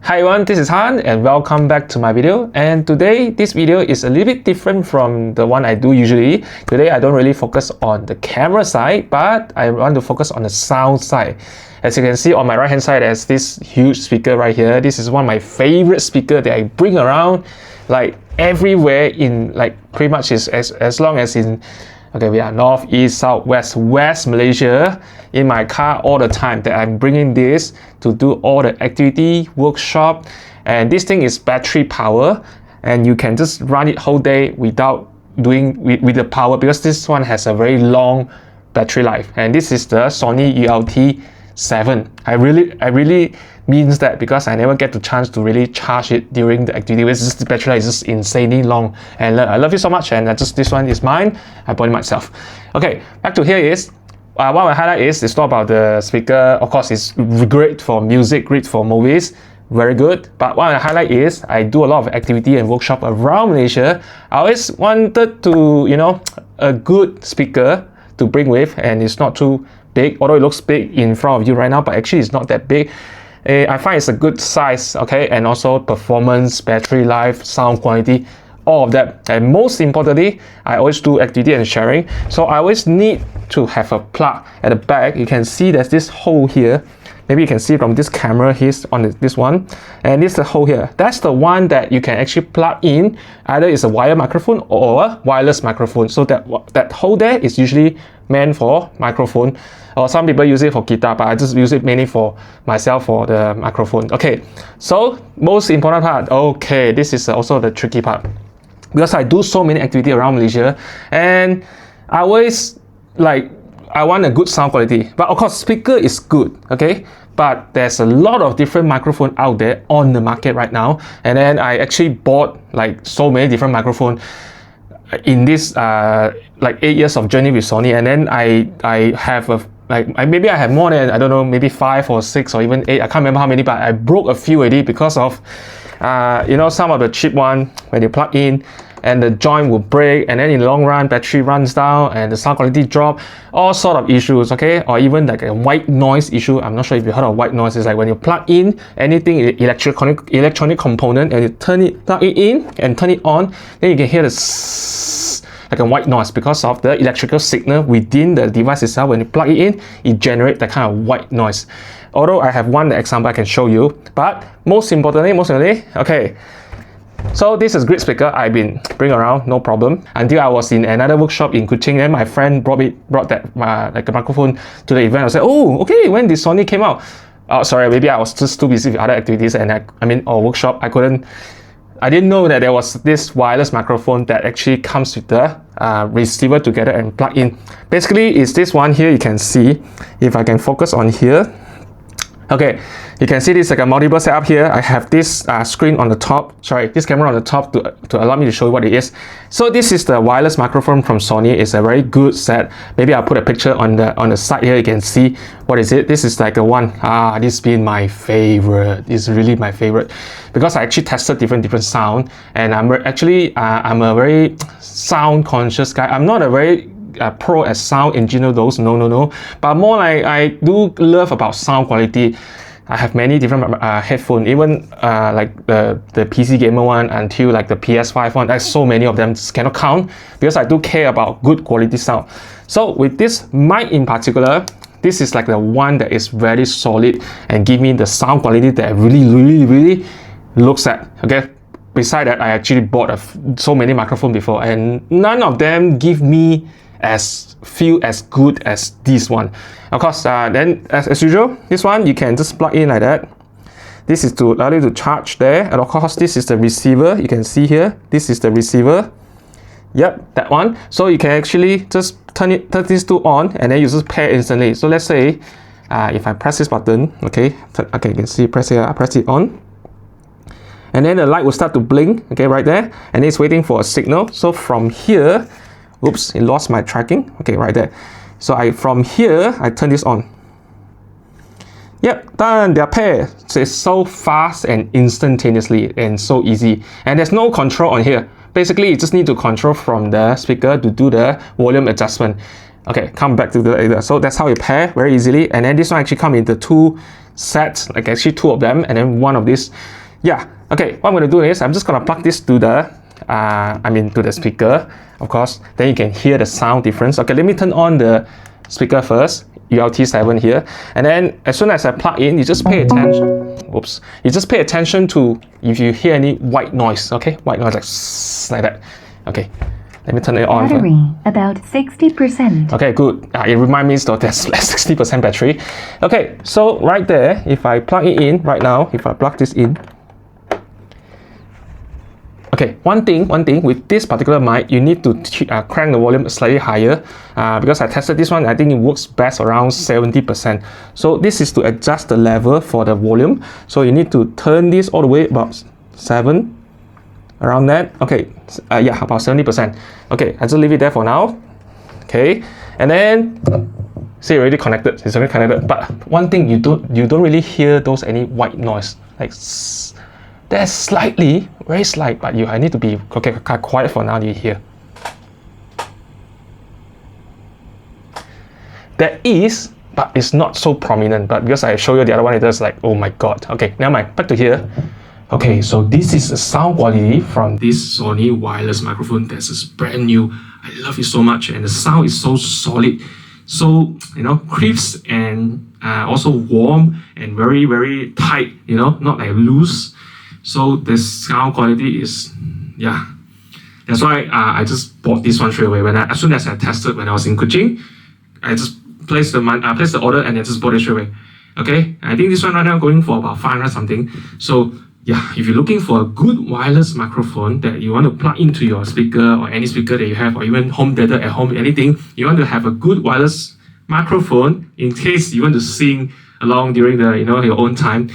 Hi everyone, this is Han and welcome back to my video. And today this video is a little bit different from the one I do usually. Today I don't really focus on the camera side, but I want to focus on the sound side. As you can see on my right hand side, there's this huge speaker right here. This is one of my favorite speakers that I bring around like everywhere in like pretty much as long as in we are north, east, south, west Malaysia, in my car all the time that I'm bringing this to do all the activity, workshop. And this thing is battery power and you can just run it whole day without doing with the power, because this one has a very long battery life. And this is the Sony ULTMIC1. I really means that, because I never get the chance to really charge it during the activity. It's just the battery life is just insanely long, and I love it so much. And this one is mine. I bought it myself. Okay, back to here is what I highlight is it's not about the speaker. Of course, it's great for music, great for movies, very good. But what I highlight is I do a lot of activity and workshop around Malaysia. I always wanted to, a good speaker to bring with, and it's not too big, although it looks big in front of you right now, but actually it's not that big. I find it's a good size, okay, and also performance, battery life, sound quality, all of that. And most importantly, I always do activity and sharing, so I always need to have a plug at the back. You can see there's this hole here. Maybe you can see from this camera here on this one, and this is the hole here. That's the one that you can actually plug in. Either it's a wired microphone or a wireless microphone. So that hole there is usually meant for microphone, or some people use it for guitar, but I just use it mainly for myself for the microphone. Okay, so most important part. Okay, this is also the tricky part, because I do so many activity around Malaysia, and I always I want a good sound quality. But of course, speaker is good, okay? But there's a lot of different microphones out there on the market right now. And then I actually bought like so many different microphones in this 8 years of journey with Sony. And then I have maybe I have more than, I don't know, maybe 5 or 6 or even 8. I can't remember how many, but I broke a few already because of some of the cheap one, when you plug in and the joint will break, and then in the long run battery runs down and the sound quality drop, all sort of issues, okay? Or even like a white noise issue. I'm not sure if you heard of white noise. It's like when you plug in anything electronic component and you plug it in and turn it on, then you can hear the like a white noise because of the electrical signal within the device itself. When you plug it in, it generates that kind of white noise. Although I have one example I can show you, but most importantly, okay, so this is great speaker I've been bringing around, no problem, until I was in another workshop in Kuching, and my friend brought that like a microphone to the event. I said, oh, okay, when did Sony came out? Oh, sorry, maybe I was just too busy with other activities, and or workshop, I didn't know that there was this wireless microphone that actually comes with the receiver together and plug in. Basically, it's this one here. You can see, if I can focus on here. Okay, you can see this like a multiple setup here. I have this screen on the top, this camera on the top to allow me to show you what it is. So this is the wireless microphone from Sony. It's a very good set. Maybe I'll put a picture on the side here. You can see what is it. This is like a one. This has been my favorite. It's really my favorite, because I actually tested different sound, and I'm a very sound conscious guy. I'm not a very pro as sound engineer, those no, but more like I do love about sound quality. I have many different headphones, even like the PC gamer one until like the PS5 one. There's so many of them, just cannot count, because I do care about good quality sound. So with this mic in particular, this is like the one that is very solid and give me the sound quality that I really looks at. Okay, beside that, I actually bought so many microphones before, and none of them give me feel as good as this one. Of course, then as usual, this one you can just plug in like that. This is to allow you to charge there, and of course this is the receiver. You can see here, this is the receiver. Yep, that one. So you can actually just turn these two on, and then you just pair instantly. So let's say if I press this button, okay, you can see, press it on, and then the light will start to blink, okay, right there, and it's waiting for a signal. So from here, oops, it lost my tracking. Okay, right there. So from here, I turn this on. Yep, done, they're paired. So it's so fast and instantaneously and so easy. And there's no control on here. Basically, you just need to control from the speaker to do the volume adjustment. Okay, come back to the, so that's how you pair very easily. And then this one actually comes into two sets, like actually two of them, and then one of this. Yeah, okay, what I'm going to do is I'm just going to plug this to the to the speaker, of course. Then you can hear the sound difference. Okay, let me turn on the speaker first, ULT7 here, and then as soon as I plug in, you just pay attention. Oops, you just pay attention to if you hear any white noise. Okay, white noise like that. Okay, let me turn it on. Battery about 60%. Okay, good. It reminds me that there's 60% battery. Okay, so right there, if I plug it in right now, if I plug this in. Okay, one thing with this particular mic, you need to crank the volume slightly higher because I tested this one. I think it works best around 70%. So this is to adjust the level for the volume. So you need to turn this all the way about 7, around that. Okay, yeah, about 70%. Okay, I just leave it there for now. Okay, and then see, already connected. It's already connected. But one thing you don't really hear those any white noise like. There's slightly, very slight, but I need to be quiet for now. You hear. There is, but it's not so prominent. But because I show you the other one, it does like, oh my god. Okay, never mind. Back to here. Okay, so this is the sound quality from this Sony wireless microphone. This is brand new. I love it so much, and the sound is so solid, so crisp and also warm and very very tight. Not like loose. So the sound quality is, yeah. That's why I just bought this one straight away. As soon as I tested when I was in Kuching, I just placed the order and then just bought it straight away. Okay, I think this one right now going for about 500 something. So yeah, if you're looking for a good wireless microphone that you want to plug into your speaker or any speaker that you have, or even home theater at home, anything, you want to have a good wireless microphone in case you want to sing along during the your own time.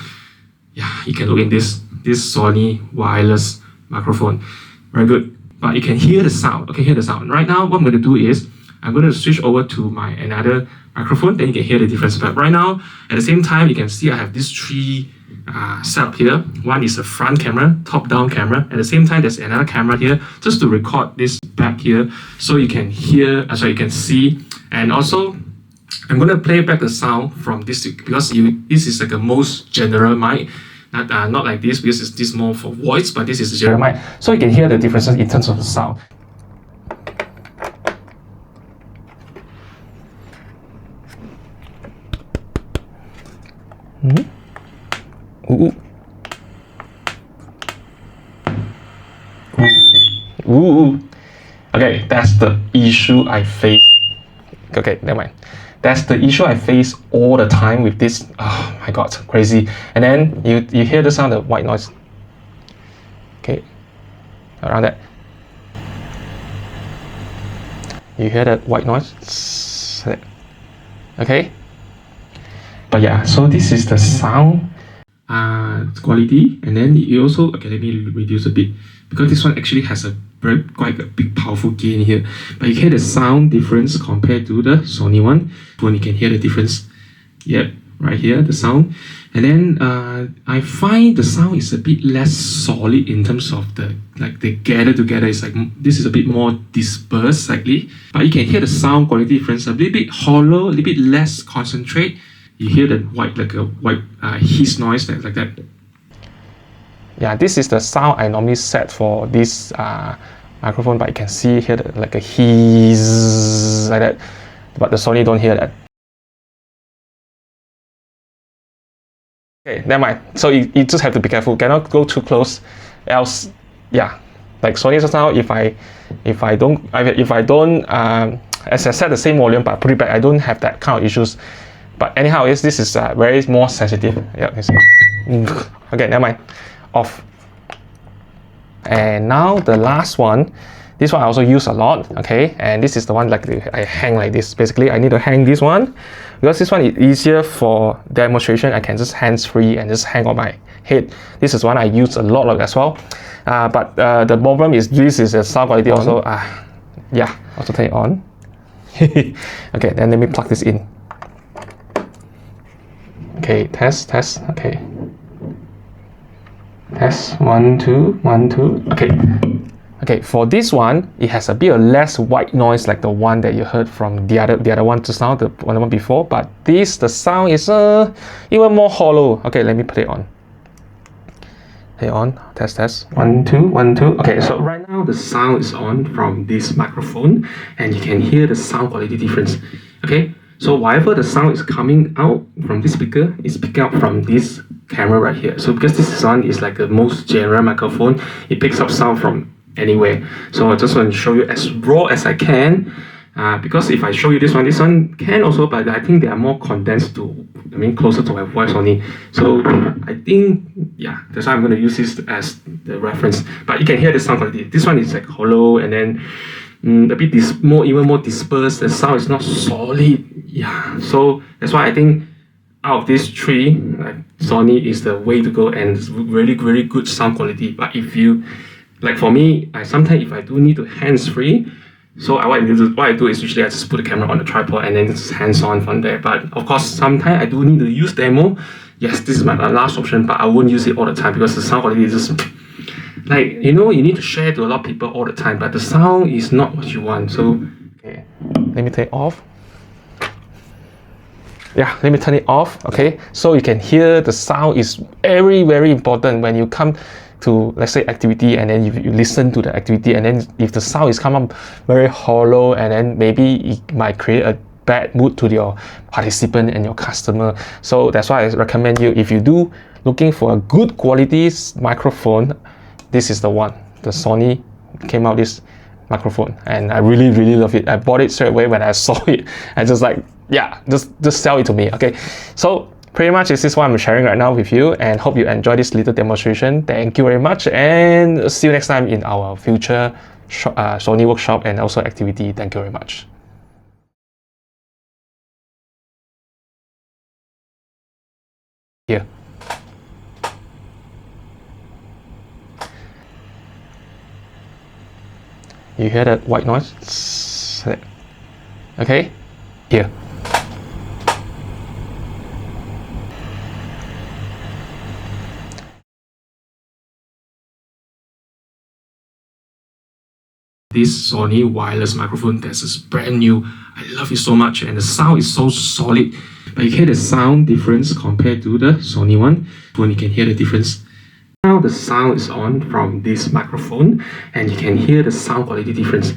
Yeah, you can look in this Sony wireless microphone. Very good. But you can hear the sound. Okay, hear the sound. Right now, what I'm going to do is I'm going to switch over to my another microphone. Then you can hear the difference. But right now, at the same time, you can see I have these three setup here. One is a front camera, top-down camera. At the same time, there's another camera here just to record this back here, so you can hear, you can see, and also I'm going to play back the sound from this because this is like a most general mic. Not like this because this more for voice, but this is a general mic, so you can hear the differences in terms of the sound. Ooh. Ooh. Okay, that's the issue I face. Okay, never mind. That's the issue I face all the time with this. Oh my god, crazy. And then you hear the sound of white noise. Okay, around that. You hear that white noise? Okay. But yeah, so this is the sound quality, and then you also, okay, let me reduce a bit because this one actually has quite a big powerful gain here, but you hear the sound difference compared to the Sony one. When you can hear the difference, yep, right here the sound, and then I find the sound is a bit less solid in terms of the gather together. It's like this is a bit more dispersed slightly, but you can hear the sound quality difference, a little bit hollow, a little bit less concentrate. You hear the white, like a white hiss noise like that. Yeah, this is the sound I normally set for this microphone, but you can see here like a hiss like that. But the Sony don't hear that. Okay, never mind. So you just have to be careful. Cannot go too close, else, yeah. Like Sony just now, if I don't as I said, the same volume but put it back, I don't have that kind of issues. But anyhow, this is very more sensitive. Yeah, okay, never mind. Off. And now the last one. This one I also use a lot. Okay, and this is the one like I hang like this. Basically, I need to hang this one because this one is easier for demonstration. I can just hands-free and just hang on my head. This is one I use a lot as well. But the problem is this is the sound quality also. Yeah, also turn it on. Okay, then let me plug this in. Okay, test. Okay, test 1 2 1 2. Okay, Okay, for this one, it has a bit of less white noise like the one that you heard from the other one just now, the one before. But this, the sound is even more hollow. Okay, let me put it on. Hey, on. Test. 1, 2, 1, 2. Okay, so right now the sound is on from this microphone, and you can hear the sound quality difference. Okay, so whatever the sound is coming out from this speaker is picking up from this camera right here. So because this one is like the most general microphone, it picks up sound from anywhere. So I just want to show you as raw as I can. Because if I show you this one can also, but I think they are more condensed to, closer to my voice only. So I think, yeah, that's why I'm going to use this as the reference. But you can hear the sound quality. This one is like hollow and then a bit even more dispersed. The sound is not solid. Yeah, so that's why I think out of these three, like Sony is the way to go, and it's really, really good sound quality. But if you, like for me, sometimes if I do need to hands-free, so what I do is usually I just put the camera on the tripod and then just hands-on from there. But of course, sometimes I do need to use demo. Yes, this is my last option, but I won't use it all the time because the sound quality is just like, you need to share to a lot of people all the time, but the sound is not what you want. So, okay, let me take it off. Yeah, let me turn it off. Okay, so you can hear the sound is very, very important when you come to, let's say, activity, and then you listen to the activity, and then if the sound is come up very hollow, and then maybe it might create a bad mood to your participant and your customer. So that's why I recommend you, if you do looking for a good quality microphone, this is the one. The Sony came out this microphone, and I really, really love it. I bought it straight away when I saw it. I just like, yeah, just sell it to me. Okay, so pretty much this is what I'm sharing right now with you, and hope you enjoy this little demonstration. Thank you very much, and see you next time in our future Sony workshop and also activity. Thank you very much. Here. You hear that white noise? Okay, here. This Sony wireless microphone that is brand new. I love it so much, and the sound is so solid. But you hear the sound difference compared to the Sony one. When you can hear the difference. Now the sound is on from this microphone, and you can hear the sound quality difference.